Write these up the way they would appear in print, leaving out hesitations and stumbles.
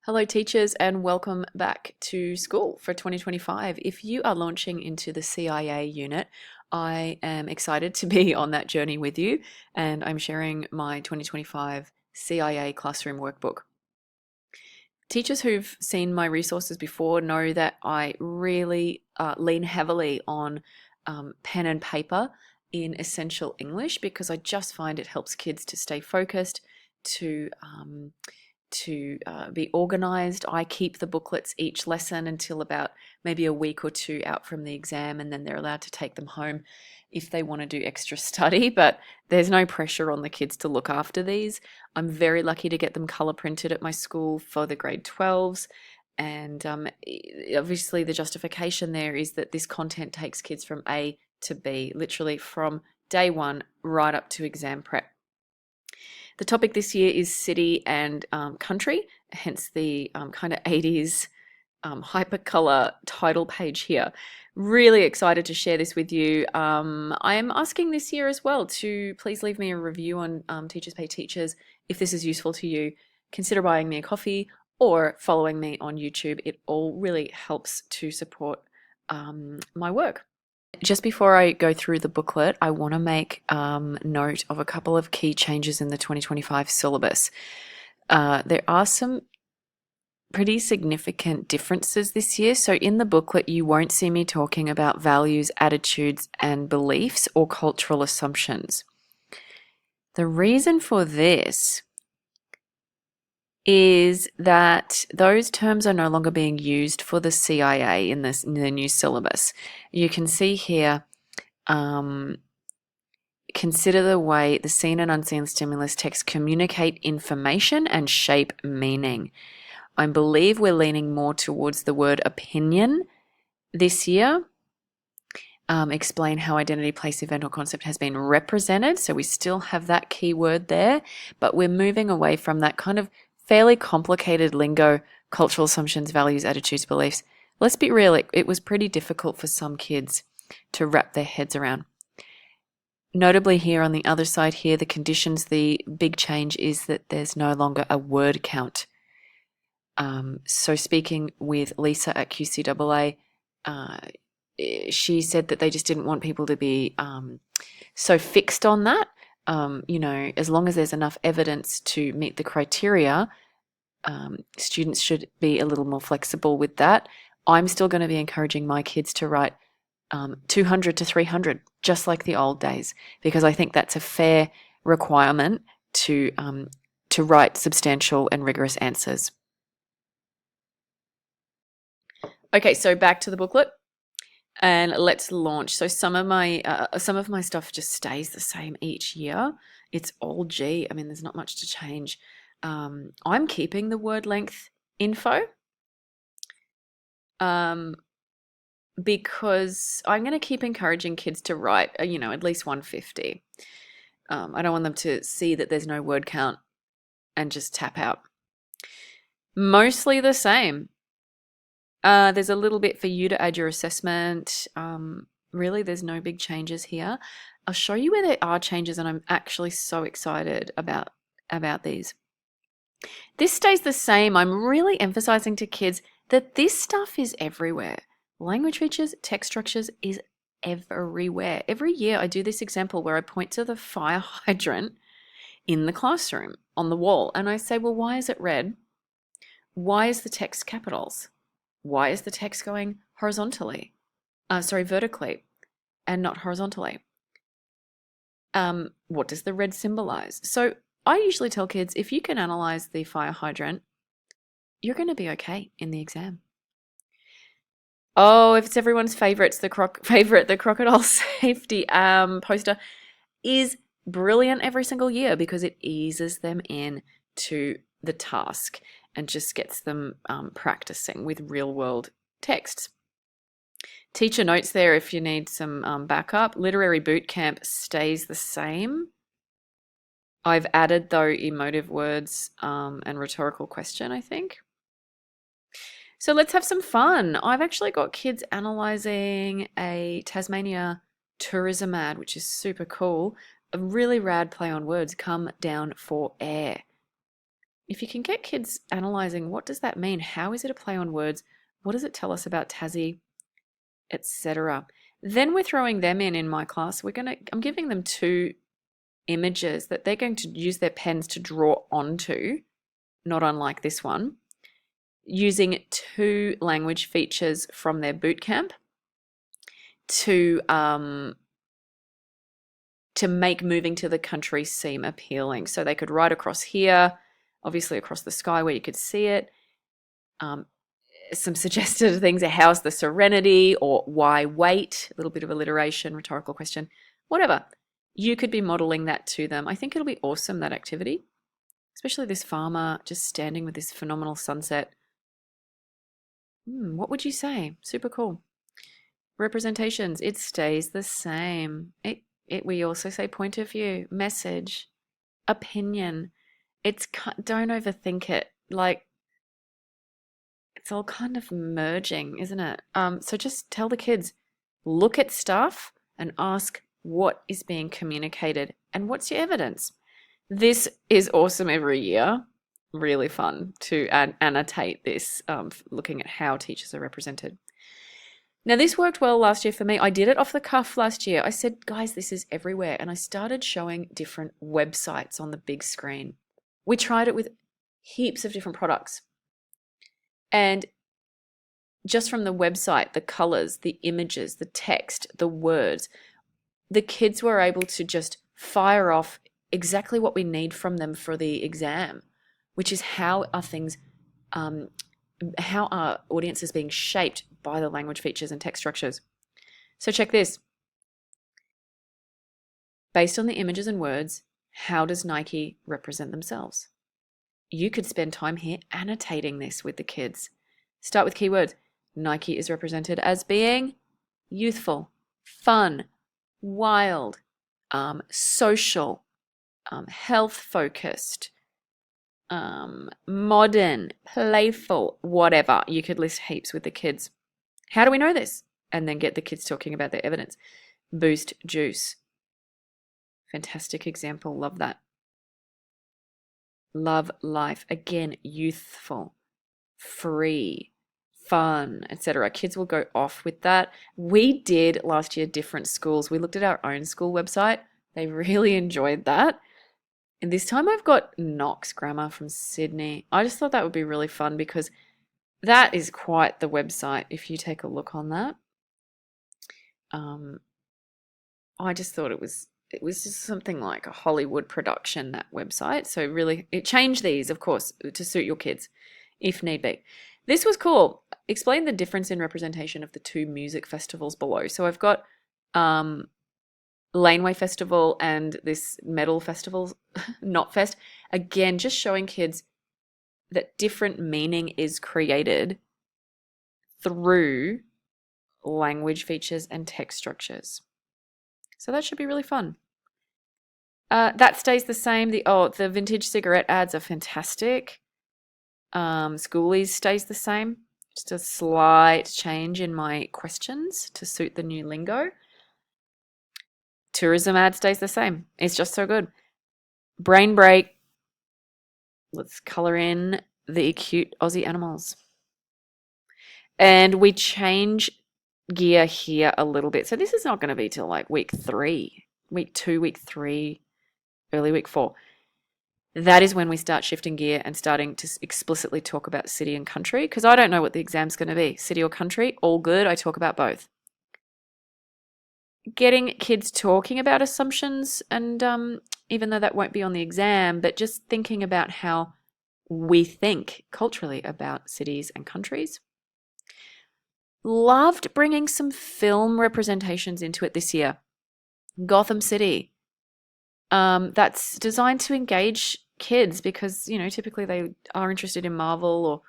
Hello, teachers, and welcome back to school for 2025. If you are launching into the CIA unit, I am excited to be on that journey with you, and I'm sharing my 2025 CIA classroom workbook. Teachers who've seen my resources before know that I really lean heavily on pen and paper in essential English because I just find it helps kids to stay focused, to be organized. I keep the booklets each lesson until about maybe a week or two out from the exam, and then they're allowed to take them home if they want to do extra study, but there's no pressure on the kids to look after these. I'm very lucky to get them color printed at my school for the grade 12s. And obviously, the justification there is that this content takes kids from A to B, literally from day one right up to exam prep. The topic this year is city and country, hence the kind of 80s hypercolor title page here. Really excited to share this with you. I am asking this year as well to please leave me a review on Teachers Pay Teachers. If this is useful to you, consider buying me a coffee or following me on YouTube. It all really helps to support my work. Just before I go through the booklet, I want to make note of a couple of key changes in the 2025 syllabus. There are some pretty significant differences this year. So in the booklet, you won't see me talking about values, attitudes, and beliefs or cultural assumptions. The reason for this is that those terms are no longer being used for the CIA in the new syllabus. You can see here, consider the way the seen and unseen stimulus texts communicate information and shape meaning. I believe we're leaning more towards the word opinion this year. Explain how identity, place, event, or concept has been represented. So we still have that key word there, but we're moving away from that kind of fairly complicated lingo, cultural assumptions, values, attitudes, beliefs. Let's be real, it was pretty difficult for some kids to wrap their heads around. Notably here on the other side here, the conditions, the big change is that there's no longer a word count. So speaking with Lisa at QCAA, she said that they just didn't want people to be so fixed on that. As long as there's enough evidence to meet the criteria, students should be a little more flexible with that. I'm still going to be encouraging my kids to write 200 to 300, just like the old days, because I think that's a fair requirement to write substantial and rigorous answers. Okay, so back to the booklet. And let's launch. So some of my stuff just stays the same each year. It's all G. I mean, there's not much to change. I'm keeping the word length info because I'm going to keep encouraging kids to write, at least 150. I don't want them to see that there's no word count and just tap out. Mostly the same. There's a little bit for you to add your assessment. Really, there's no big changes here. I'll show you where there are changes, and I'm actually so excited about these. This stays the same. I'm really emphasizing to kids that this stuff is everywhere. Language features, text structures is everywhere. Every year I do this example where I point to the fire hydrant in the classroom on the wall, and I say, well, why is it red? Why is the text capitals? Why is the text going vertically and not horizontally? What does the red symbolize? So I usually tell kids, if you can analyze the fire hydrant, you're going to be okay in the exam. Oh, if it's everyone's favorite, the crocodile safety poster is brilliant every single year because it eases them in to the task and just gets them practicing with real world texts. Teacher notes there if you need some backup. Literary boot camp stays the same. I've added, though, emotive words and rhetorical question, I think. So let's have some fun. I've actually got kids analyzing a Tasmania tourism ad, which is super cool. A really rad play on words, come down for air. if you can get kids analyzing, what does that mean? How is it a play on words? What does it tell us about Tassie, etc.? Then we're throwing them in my class. I'm giving them 2 images that they're going to use their pens to draw onto, not unlike this one, using 2 language features from their boot camp to make moving to the country seem appealing. So they could write across here, obviously across the sky where you could see it. Some suggested things are how's the serenity, or why wait, a little bit of alliteration, rhetorical question, whatever. You could be modeling that to them. I think it'll be awesome, that activity, especially this farmer just standing with this phenomenal sunset. What would you say? Super cool. Representations, it stays the same. We also say point of view, message, opinion. Don't overthink it. Like, it's all kind of merging, isn't it? So just tell the kids, look at stuff and ask what is being communicated and what's your evidence. This is awesome every year. Really fun to annotate this, looking at how teachers are represented. Now, this worked well last year for me. I did it off the cuff last year. I said, guys, this is everywhere. And I started showing different websites on the big screen. We tried it with heaps of different products. And just from the website, the colors, the images, the text, the words, the kids were able to just fire off exactly what we need from them for the exam, which is how our audience is being shaped by the language features and text structures. So check this. Based on the images and words, how does Nike represent themselves? You could spend time here annotating this with the kids. Start with keywords. Nike is represented as being youthful, fun, wild, social, health-focused, modern, playful, whatever. You could list heaps with the kids. How do we know this? And then get the kids talking about their evidence. Boost juice. Fantastic example. Love that. Love life. Again, youthful, free, fun, etc. Kids will go off with that. We did last year different schools. We looked at our own school website. They really enjoyed that. And this time I've got Knox Grammar from Sydney. I just thought that would be really fun because that is quite the website if you take a look on that. I just thought it was just something like a Hollywood production, that website. So really, it changed these, of course, to suit your kids if need be. This was cool. Explain the difference in representation of the 2 music festivals below. So I've got Laneway Festival and this metal festival, Knotfest. Again, just showing kids that different meaning is created through language features and text structures. So that should be really fun. That stays the same. The vintage cigarette ads are fantastic. Schoolies stays the same. Just a slight change in my questions to suit the new lingo. Tourism ad stays the same. It's just so good. Brain break. Let's colour in the cute Aussie animals. And we change gear here a little bit. So this is not going to be till like week 3, week 2, week 3, early week 4. That is when we start shifting gear and starting to explicitly talk about city and country, because I don't know what the exam's going to be. City or country, all good. I talk about both. Getting kids talking about assumptions, and even though that won't be on the exam, but just thinking about how we think culturally about cities and countries. Loved bringing some film representations into it this year. Gotham City. That's designed to engage kids because, typically they are interested in Marvel or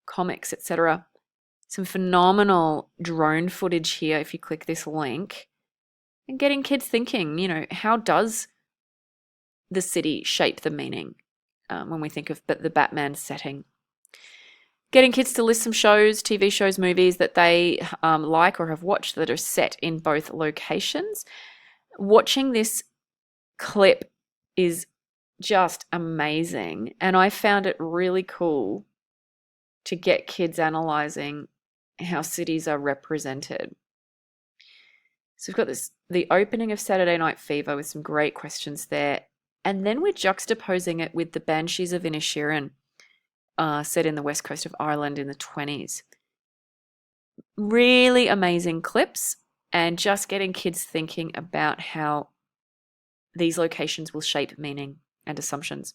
comics, etc. Some phenomenal drone footage here if you click this link. And getting kids thinking, how does the city shape the meaning when we think of the Batman setting? Getting kids to list some shows, TV shows, movies that they like or have watched that are set in both locations. Watching this clip is just amazing. And I found it really cool to get kids analyzing how cities are represented. So we've got the opening of Saturday Night Fever with some great questions there. And then we're juxtaposing it with the Banshees of Inisherin, set in the west coast of Ireland in the 20s. Really amazing clips, and just getting kids thinking about how these locations will shape meaning and assumptions.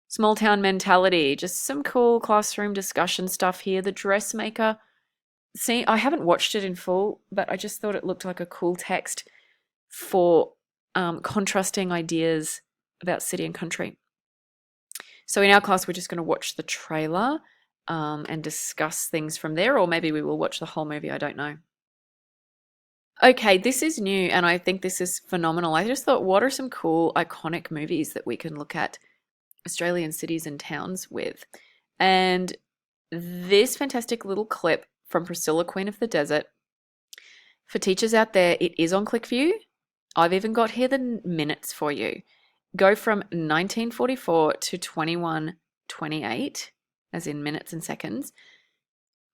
Small town mentality, just some cool classroom discussion stuff here. The dressmaker, see, I haven't watched it in full, but I just thought it looked like a cool text for contrasting ideas about city and country. So in our class, we're just going to watch the trailer and discuss things from there, or maybe we will watch the whole movie. I don't know. Okay, this is new, and I think this is phenomenal. I just thought, what are some cool, iconic movies that we can look at Australian cities and towns with? And this fantastic little clip from Priscilla, Queen of the Desert. For teachers out there, it is on ClickView. I've even got here the minutes for you. Go from 1944 to 2128, as in minutes and seconds.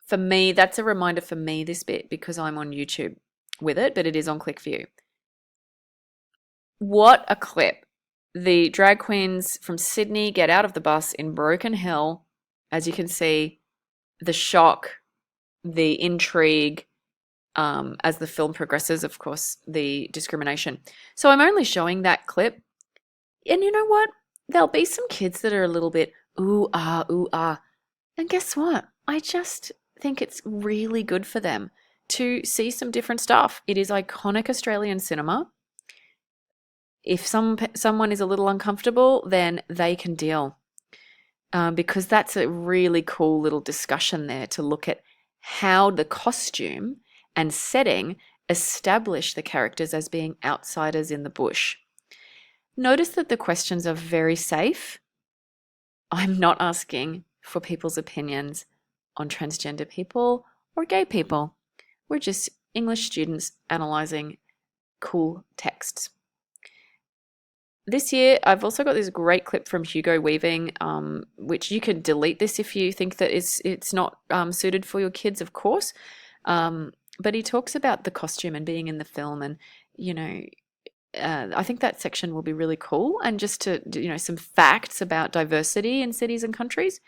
For me, that's a reminder for me, this bit, because I'm on YouTube with it, but it is on ClickView. What a clip. The drag queens from Sydney get out of the bus in Broken Hill. As you can see, the shock, the intrigue, as the film progresses, of course, the discrimination. So I'm only showing that clip. And you know what? There'll be some kids that are a little bit, ooh, ah, ooh, ah. And guess what? I just think it's really good for them to see some different stuff. It is iconic Australian cinema. If someone is a little uncomfortable, then they can deal. Because that's a really cool little discussion there to look at how the costume and setting establish the characters as being outsiders in the bush. Notice that the questions are very safe. I'm not asking for people's opinions on transgender people or gay people. We're just English students analysing cool texts. This year, I've also got this great clip from Hugo Weaving, which you can delete this if you think that it's not suited for your kids, of course. But he talks about the costume and being in the film, and, you know, I think that section will be really cool. And just to, some facts about diversity in cities and countries.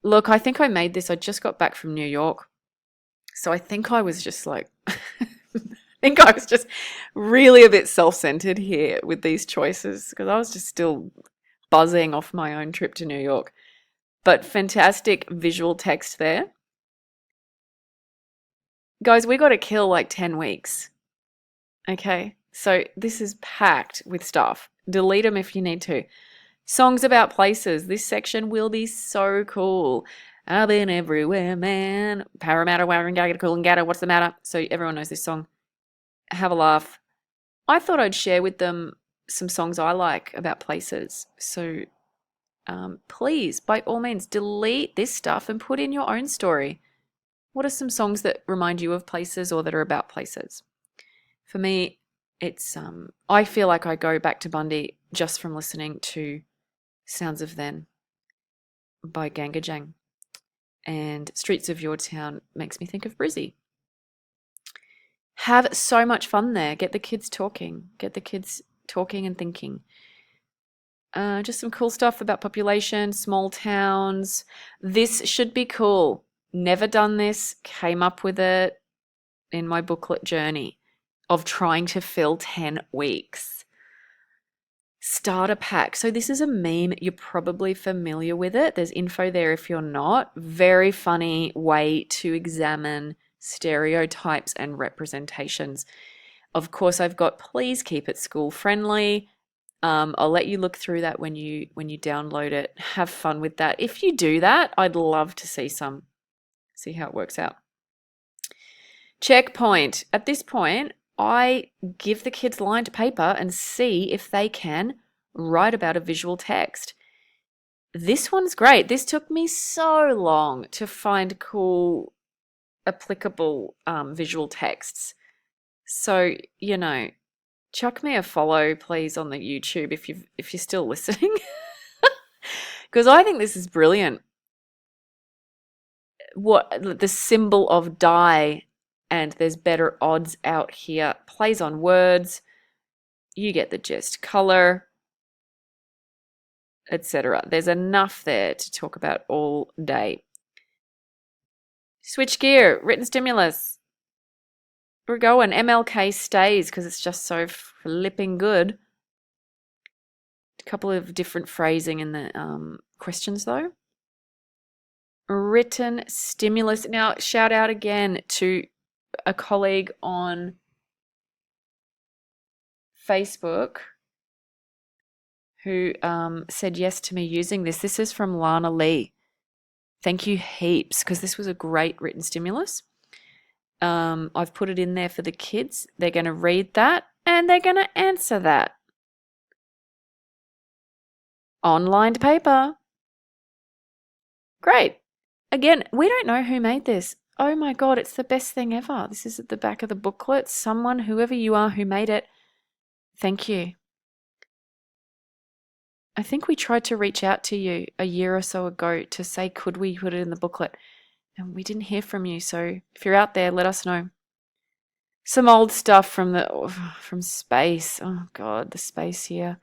Look, I think I made this. I just got back from New York. So I think I was just like, I think I was just really a bit self-centered here with these choices, because I was just still buzzing off my own trip to New York. But fantastic visual text there. Guys, we got to kill like 10 weeks. Okay, so this is packed with stuff. Delete them if you need to. Songs about places. This section will be so cool. I've been everywhere, man. Parramatta, Warringata, Coolangatta, what's the matter? So everyone knows this song. Have a laugh. I thought I'd share with them some songs I like about places. So please, by all means, delete this stuff and put in your own story. What are some songs that remind you of places or that are about places? For me, it's I feel like I go back to Bundy just from listening to Sounds of Then by Ganga Jang. And Streets of Your Town makes me think of Brizzy. Have so much fun there. Get the kids talking. Get the kids talking and thinking. Just some cool stuff about population, small towns. This should be cool. Never done this. Came up with it in my booklet journey of trying to fill 10 weeks. Starter pack. So this is a meme. You're probably familiar with it. There's info there if you're not. Very funny way to examine stereotypes and representations. Of course, I've got please keep it school friendly. I'll let you look through that when you download it. Have fun with that. If you do that, I'd love to see how it works out. Checkpoint. At this point, I give the kids lined paper and see if they can write about a visual text. This one's great. This took me so long to find cool, applicable visual texts. So, Chuck me a follow, please, on the YouTube if you're still listening, because I think this is brilliant. What the symbol of die, and there's better odds out here. Plays on words. You get the gist. Color, etc. There's enough there to talk about all day. Switch gear. Written stimulus. We're going. MLK stays because it's just so flipping good. A couple of different phrasing in the questions though. Written stimulus. Now, shout out again to a colleague on Facebook who said yes to me using this. This is from Lana Lee. Thank you heaps, because this was a great written stimulus. I've put it in there for the kids. They're going to read that and they're going to answer that. On-lined paper. Great. Again, we don't know who made this. Oh my God, it's the best thing ever. This is at the back of the booklet. Someone, whoever you are who made it, thank you. I think we tried to reach out to you a year or so ago to say, could we put it in the booklet? And we didn't hear from you. So if you're out there, let us know. Some old stuff from space. Oh God, the space here.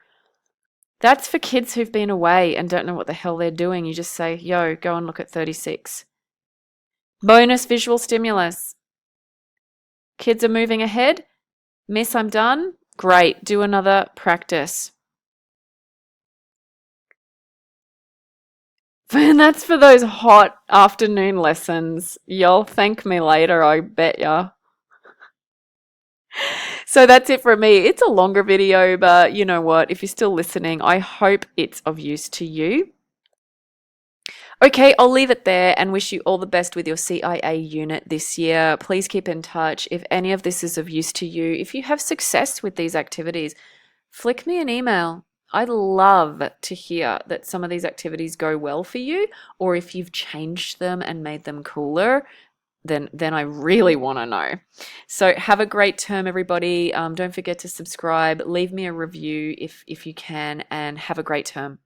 That's for kids who've been away and don't know what the hell they're doing. You just say, yo, go and look at 36. Bonus visual stimulus. Kids are moving ahead. Miss, I'm done. Great. Do another practice. And that's for those hot afternoon lessons. You'll thank me later, I bet ya. So that's it from me. It's a longer video, but you know what? If you're still listening, I hope it's of use to you. Okay, I'll leave it there and wish you all the best with your CIA unit this year. Please keep in touch. If any of this is of use to you, if you have success with these activities, flick me an email. I'd love to hear that some of these activities go well for you, or if you've changed them and made them cooler, then I really want to know. So have a great term, everybody. Don't forget to subscribe. Leave me a review if you can, and have a great term.